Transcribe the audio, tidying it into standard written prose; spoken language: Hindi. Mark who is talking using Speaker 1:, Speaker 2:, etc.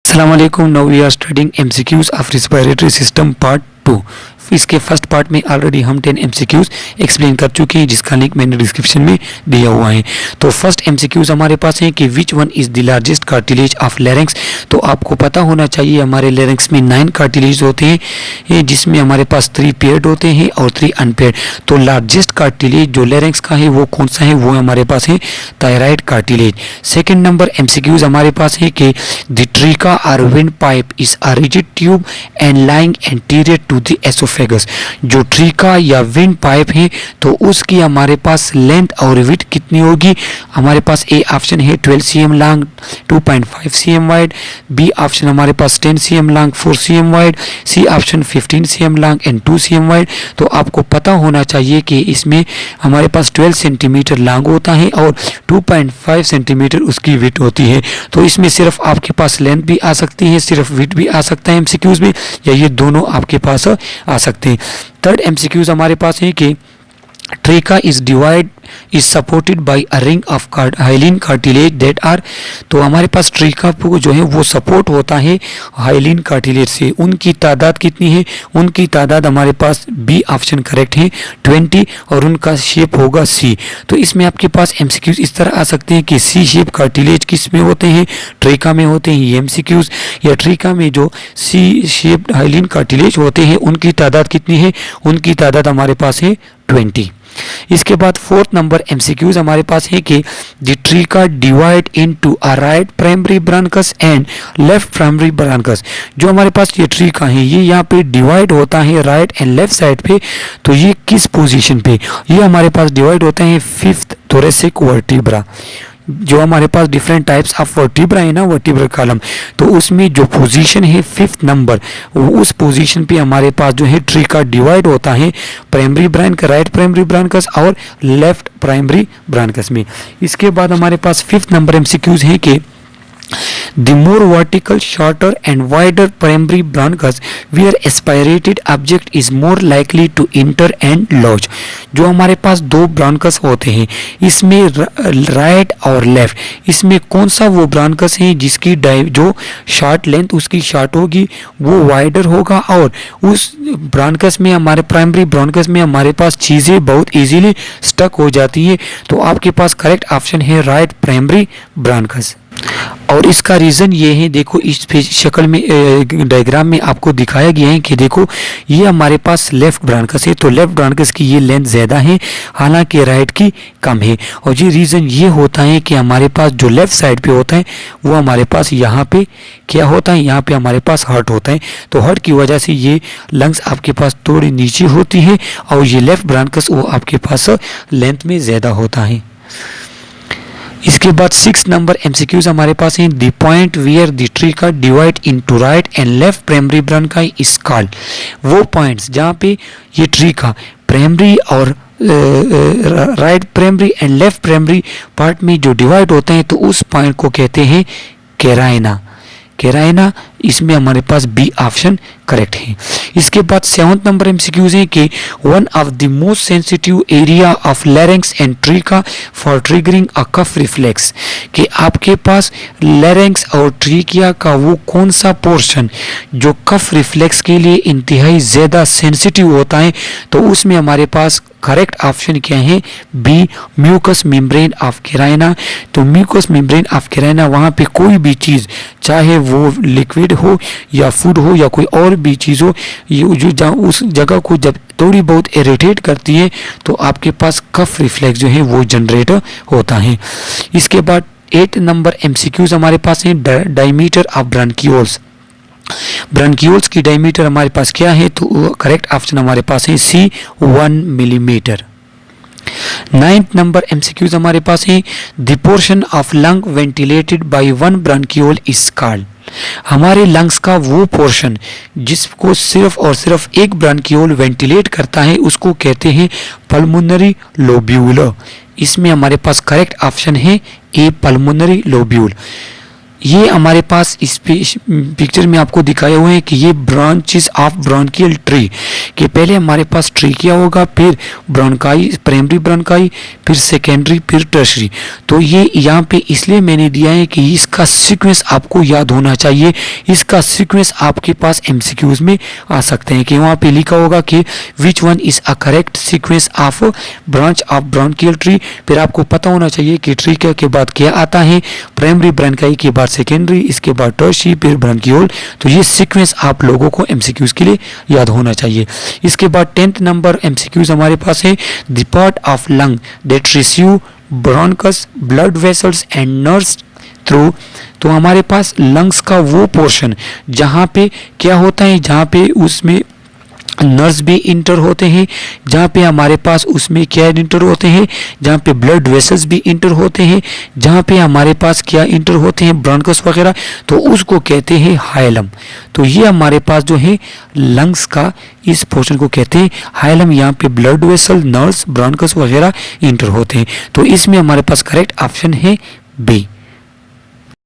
Speaker 1: अस्सलाम वालेकुम। Now we are studying MCQs of respiratory system part 2। इसके फर्स्ट पार्ट में ऑलरेडी हम 10 एमसीक्यूज एक्सप्लेन कर चुके हैं, जिसका लिंक मैंने डिस्क्रिप्शन में दिया हुआ है। तो फर्स्ट एमसीक्यूज हमारे पास है कि which one is the largest cartilage of larynx. तो आपको पता होना चाहिए हमारे लैरिंक्स में 9 कार्टिलेज होते हैं, जिसमें हमारे पास 3 पेयर्ड होते हैं और 3 अनपेयर्ड। तो लार्जेस्ट कार्टिलेज जो लैरिंक्स का है वो कौन सा है, वो हमारे पास है thyroid cartilage. Second number MCQs हमारे पास है कि द ट्रीका और wind pipe is a rigid tube and lying anterior to the oesophagus. जो ट्रीका या विंड पाइप है तो उसकी हमारे पास लेंथ और विड्थ कितनी होगी। हमारे पास ए ऑप्शन है 12 cm long 2.5 cm wide, B option हमारे पास 10 cm long 4 cm wide, C option 15 cm long and 2 cm wide. तो आपको पता होना चाहिए कि इसमें हमारे पास 12 सेंटीमीटर लॉन्ग होता है और 2.5 सेंटीमीटर उसकी विड्थ होती है। तो इसमें सिर्फ आपके पास लेंथ भी आ सकती है, सिर्फ विड्थ भी आ सकता है एमसीक्यूज में, या ये दोनों आपके पास आ सकते हैं। थर्ड एमसीक्यूज हमारे पास है कि trachea is supported by a ring of hyaline cartilage that are. तो हमारे पास ट्रीका जो है वो सपोर्ट होता है हाइलिन कार्टिलेज से। उनकी तादाद कितनी है, उनकी तादाद हमारे पास बी ऑप्शन करेक्ट है 20, और उनका शेप होगा सी। तो इसमें आपके पास एमसीक्यूज इस तरह आ सकते हैं कि सी शेप कार्टिलेज किस में होते हैं, ट्रीका में होते हैं ये एमसीक्यूज, या ट्रीका में जो सी शेप हाइलिन कार्टिलेज होते हैं उनकी तादाद कितनी है, उनकी तादाद हमारे पास है 20। इसके बाद फोर्थ नंबर एमसीक्यूज हमारे पास है कि the trachea divide into a right primary bronchus and left primary bronchus. जो हमारे पास ये ट्रीका है ये यहाँ पे डिवाइड होता है राइट एंड लेफ्ट साइड पे। तो ये किस पोजीशन पे, ये हमारे पास डिवाइड होता है 5th थोरेसिक वर्टिब्रा। जो हमारे पास डिफरेंट टाइप्स ऑफ वर्टिब्रा है ना, वर्टिब्रल कॉलम, तो उसमें जो पोजीशन है 5th नंबर, उस पोजीशन पे हमारे पास जो है ट्रीका डिवाइड होता है प्राइमरी ब्रांच, राइट प्राइमरी ब्रांकस और लेफ्ट प्राइमरी ब्रांकस में। इसके बाद हमारे पास 5th नंबर एमसीक्यूज है कि the more vertical, shorter and wider primary bronchus where aspirated object is more likely to enter and lodge। जो हमारे पास 2 ब्रांकस होते हैं, इसमें राइट और लेफ्ट, इसमें कौन सा वो ब्रांकस है जिसकी जो शॉर्ट लेंथ उसकी शॉर्ट होगी वो वाइडर होगा, और उस ब्रांकस में हमारे प्राइमरी ब्रांकस में हमारे पास चीज़ें बहुत इजीली स्टक हो जाती है। तो आपके पास करेक्ट ऑप्शन है राइट प्राइमरी ब्रांकस। और इसका रीज़न ये है, देखो इस शक्ल में डायग्राम में आपको दिखाया गया है कि देखो ये हमारे पास लेफ्ट ब्रांकस है, तो लेफ्ट ब्रांकस की ये लेंथ ज़्यादा है हालांकि राइट की कम है। और ये रीज़न ये होता है कि हमारे पास जो लेफ्ट साइड पे होता है वो हमारे पास यहाँ पे क्या होता है, यहाँ पे हमारे पास हार्ट होता है। तो हार्ट की वजह से ये लंग्स आपके पास थोड़ी नीचे होती है, और ये लेफ्ट ब्रांकस वो आपके पास लेंथ में ज़्यादा होता है। इसके बाद 6th नंबर एमसीक्यूज हमारे पास है the point where the trachea divide into right and left primary bronchi is called. वो पॉइंट्स जहाँ पे ये ट्रीका प्राइमरी और right primary and left primary part में जो डिवाइड होते हैं तो उस पॉइंट को कहते हैं कैराइना। कैराइना, इसमें हमारे पास बी ऑप्शन करेक्ट है। इसके बाद 7th नंबर एमसीक्यूज है कि one of the most sensitive area of larynx and trachea for triggering a cough reflex. कि आपके पास लैरिंक्स और ट्रीकिया का वो कौन सा पोर्शन जो कफ रिफ्लेक्स के लिए इंतहाई ज़्यादा सेंसिटिव होता है, तो उसमें हमारे पास करेक्ट ऑप्शन क्या है, बी म्यूकस मेम्ब्रेन ऑफ कैराइना। तो म्यूकस मेम्ब्रेन ऑफ कैराइना, वहाँ पे कोई भी चीज़ चाहे वो लिक्विड हो या फूड हो या कोई और भी चीज़ हो, ये जो उस जगह को जब थोड़ी बहुत इरिटेट करती है तो आपके पास कफ रिफ्लेक्स जो है वो जनरेट होता है। इसके बाद 8 नंबर एमसीक्यूज हमारे पास है डायमीटर ऑफ ब्रांकियोल्स। ब्रांकियोल्स की डायमीटर हमारे पास क्या है, तो करेक्ट ऑप्शन हमारे पास है सी 1 मिलीमीटर। 9th नंबर एमसीक्यूज हमारे पास है the portion of lung ventilated by 1 bronchiole is called. हमारे लंग्स का वो पोर्शन जिसको सिर्फ और सिर्फ एक ब्रांकियोल वेंटिलेट करता है उसको कहते हैं पल्मोनरी लोब्यूल। इसमें हमारे पास करेक्ट ऑप्शन है ए पल्मोनरी लोब्यूल। ये हमारे पास इस पिक्चर में आपको दिखाया हुआ है कि ये ब्रांचेस ऑफ ब्रोंकियल ट्री, कि पहले हमारे पास ट्री क्या होगा, फिर ब्रोंकाई, प्राइमरी ब्रोंकाई, फिर सेकेंडरी, फिर टर्शरी। तो ये यहाँ पे इसलिए मैंने दिया है कि इसका सीक्वेंस आपको याद होना चाहिए। इसका सीक्वेंस आपके पास एमसीक्यूज में आ सकते हैं कि वहाँ पे लिखा होगा कि which one is a correct sequence of branch of bronchial tree. फिर आपको पता होना चाहिए कि ट्री के बाद क्या आता है, प्राइमरी ब्रोंकाई के बाद सेकेंडरी, इसके बाद टर्शरी, फिर ब्रोंकियोल। तो ये सीक्वेंस आप लोगों को एमसीक्यूज के लिए याद होना चाहिए। इसके बाद 10th नंबर एमसीक्यूज हमारे पास है, the part of lung that receive bronchus blood vessels and nerves through. तो हमारे पास लंग्स का वो पोर्शन जहाँ पे क्या होता है, जहाँ पे उसमें नर्व्स भी इंटर होते हैं, जहाँ पे हमारे पास उसमें क्या इंटर होते हैं, जहाँ पे ब्लड वेसल्स भी इंटर होते हैं, जहाँ पे हमारे पास क्या इंटर होते हैं, ब्रोंकस वगैरह, तो उसको कहते हैं हाइलम। तो ये हमारे पास जो है लंग्स का इस पोर्शन को कहते हैं हाइलम। यहाँ पे ब्लड वेसल, नर्व्स, ब्रोंकस वगैरह इंटर होते हैं। तो इसमें हमारे पास करेक्ट ऑप्शन है बी।